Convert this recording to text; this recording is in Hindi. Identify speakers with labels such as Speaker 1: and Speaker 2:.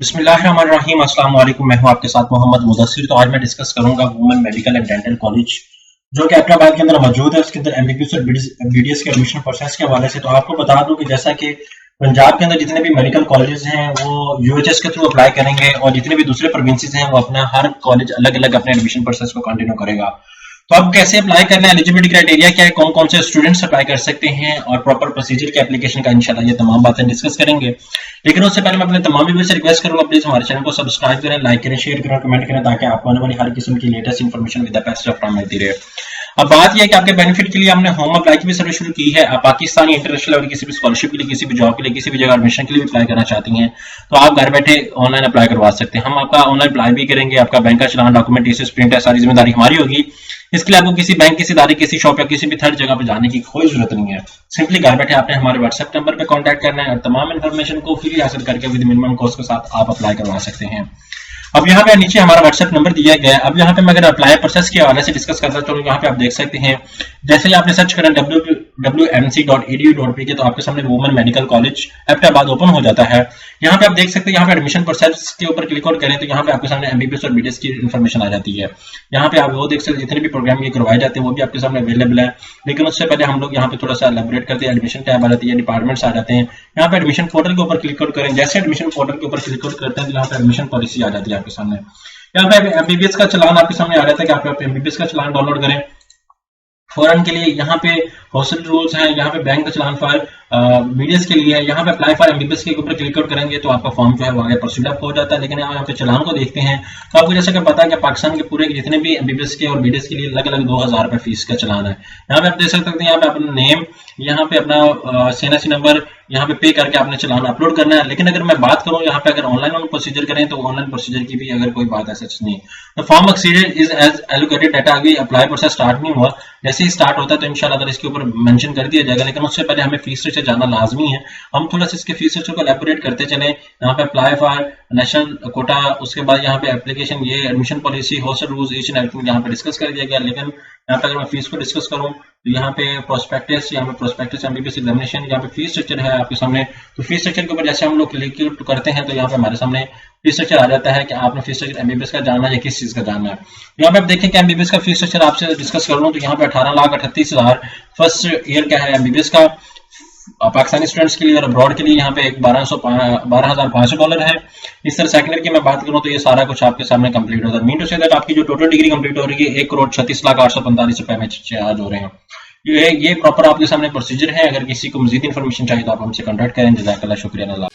Speaker 1: बिस्मिल्लाहिर्रहमानिर्रहीम। अस्सलाम वालेकुम। मैं हूं आपके साथ मोहम्मद मुदस्सिर। तो आज मैं डिस्कस करूंगा women medical and dental college जो कि हैदराबाद के अंदर मौजूद है, उसके अंदर एमबीबीएस और बीडीएस के एडमिशन प्रोसेस के हवाले से। तो आपको बता दूं कि जैसा कि पंजाब के अंदर जितने भी मेडिकल कॉलेजेस हैं वो यूएचएस के थ्रू अप्लाई करेंगे और जितने भी दूसरे प्रोविंसेस हैं वो अपना हर कॉलेज अलग अलग अपने एडमिशन प्रोसेस को कंटिन्यू करेगा। तो अब कैसे अप्लाई करना है, एलिजिबिलिटी क्राइटेरिया क्या है, कौन कौन से स्टूडेंट्स अप्लाई कर सकते हैं और प्रॉपर प्रोसीजर के एप्लीकेशन का इंशाल्लाह ये तमाम बातें डिस्कस करेंगे। लेकिन उससे पहले मैं अपने तमाम व्यूअर्स से रिक्वेस्ट करूंगा, प्लीज हमारे चैनल को सब्सक्राइब करें, लाइक करें, शेयर करें, कमेंट करें ताकि आपको आने वाली हर किस्म की latest information with the best of time मिलती रहे। अब बात यह है कि आपके बेनिफिट के लिए हमने होम अप्लाई की भी सर्विस शुरू की है। आप पाकिस्तानी इंटरनेशनल और किसी भी स्कॉलरशिप के लिए, किसी भी जॉब के लिए, किसी भी जगह एडमिशन के लिए भी अप्लाई करना चाहती हैं तो आप घर बैठे ऑनलाइन अप्लाई करवा सकते हैं। हम आपका ऑनलाइन अप्लाई भी करेंगे, आपका बैंक का चलान, डॉक्यूमेंटेशन, प्रिंट है, सारी जिम्मेदारी हमारी होगी। इसके लिए आपको किसी बैंक, किसी इदारे, किसी शॉप या किसी भी थर्ड जगह पर जाने की कोई जरूरत नहीं है। सिंपली घर बैठे आपने हमारे व्हाट्सएप नंबर पर कॉन्टैक्ट करना है और तमाम इन्फॉर्मेशन को फ्री हासिल करके विद मिनिमम कॉस्ट के साथ आप अप्लाई करवा सकते हैं। अब यहाँ पे नीचे हमारा व्हाट्सएप नंबर दिया गया है। अब यहाँ पे मैं अगर अप्लाई प्रोसेस के हवाले से डिस्कस करता चलूँ, यहाँ पे आप देख सकते हैं जैसे ही आपने सर्च करें www.mc.edu.pk तो आपके सामने women medical college Hyderabad open हो जाता है। यहाँ पे आप देख सकते हैं, यहाँ पे एडमिशन प्रोसेस के ऊपर क्लिक आउट करें तो यहाँ पे आपके सामने एमबीबीएस और बीडीएस की इन्फॉर्मेशन आ जाती है। यहाँ पे आप वो देख सकते हैं जितने भी प्रोग्राम ये करवाए जाते हैं वो भी आपके सामने अवेलेबल है। लेकिन उससे पहले हम लोग यहाँ पे थोड़ा सा एलैबोरेट करते हैं। एडमिशन टैब आ जाती है, डिपार्टमेंट्स आ जाते हैं। यहाँ पे एडमिशन पोर्टल के ऊपर क्लिक आउट करें। जैसे एडमिशन पोर्टल के ऊपर क्लिक आउट करते हैं तो यहाँ पे एडमिशन पॉलिसी आ जाती है आपके सामने। यहाँ पे एमबीबीएस का चलान आपके सामने आ जाता है कि आप एमबीबीएस का चलान डाउनलोड करें फॉरन के लिए। यहाँ पे हॉस्टल रूल्स हैं, यहाँ पे बैंक का चलान फाइल बीडीएस के लिए है। यहाँ पे अप्लाई फॉर एमबीबीएस के ऊपर क्लिक आउट करेंगे तो आपका फॉर्म जो है वो आगे प्रोसीड अप हो जाता है। लेकिन यहाँ पे चलान को देखते हैं तो आपको जैसा कि पता है कि पाकिस्तान के पूरे जितने भी एमबीबीएस के और बीडीएस के लिए अलग अलग 2000 रुपए फीस का चलान है। यहाँ पे आप देख सकते हैं, यहाँ पे अपना नेम, यहाँ पे अपना सीएनएससी नंबर यहाँ पे पे करके आपने चलान अपलोड करना है। लेकिन अगर मैं बात करूँ यहाँ पे अगर ऑनलाइन प्रोसीजर करें तो ऑनलाइन प्रोसीजर की भी अगर कोई बात है सच नहीं। The form exceeded is as allocated data. अभी अप्लाई प्रोसेस स्टार्ट नहीं हुआ, जैसे ही स्टार्ट होता है तो इंशाल्लाह अगर इसके ऊपर मेंशन कर दिया जाएगा। लेकिन उससे पहले हमें फीस स्ट्रक्चर जानना लाजमी है। हम थोड़ा सा इसके फीस स्ट्रक्चर को एलैबोरेट करते चले। यहाँ पे अप्लाई फॉर नेशनल कोटा, उसके बाद यहाँ पे एप्लीकेशन, ये admission policy, hostel rules, each and everything यहाँ पे डिस्कस कर दिया गया। लेकिन यहाँ पे अगर मैं फीस को डिस्कस करूँ तो यहाँ पे प्रोस्पेक्टस, यहाँ पे प्रोस्पेक्टस एमबीबीएस एग्जामिनेशन, यहाँ पे फीस स्ट्रक्चर है आपके सामने। तो फीस स्ट्रक्चर के ऊपर जैसे हम लोग क्लिक करते हैं तो यहाँ पे हमारे सामने फीस स्ट्रक्चर आ जाता है कि आपने फीस स्ट्रक्चर एमबीबीएस का जानना है या किस चीज का जानना है। यहाँ पे आप देखें कि एमबीबीएस का फीस स्ट्रक्चर आपसे डिस्कस कर लूँ तो यहाँ पे 18,38,000 फर्स्ट ईयर का है एमबीबीएस का पाकिस्तानी स्टूडेंट्स के लिए, और अब्रॉड के लिए यहाँ पे एक $12,500 है। इस तरह सेकेंड ईयर की मैं बात करूँ तो ये सारा कुछ आपके सामने कंप्लीट होता है। मीन टू से दैट आपकी जो टोटल डिग्री कंप्लीट हो रही है 1,36,845 रुपए में चार्ज हो रहे हैं। ये प्रॉपर आपके सामने प्रोसीजर है। अगर किसी को मजीद इन्फॉर्मेशन चाहिए तो आप हमसे कॉन्टैक्ट करें। जज़ाकल्लाह, शुक्रिया।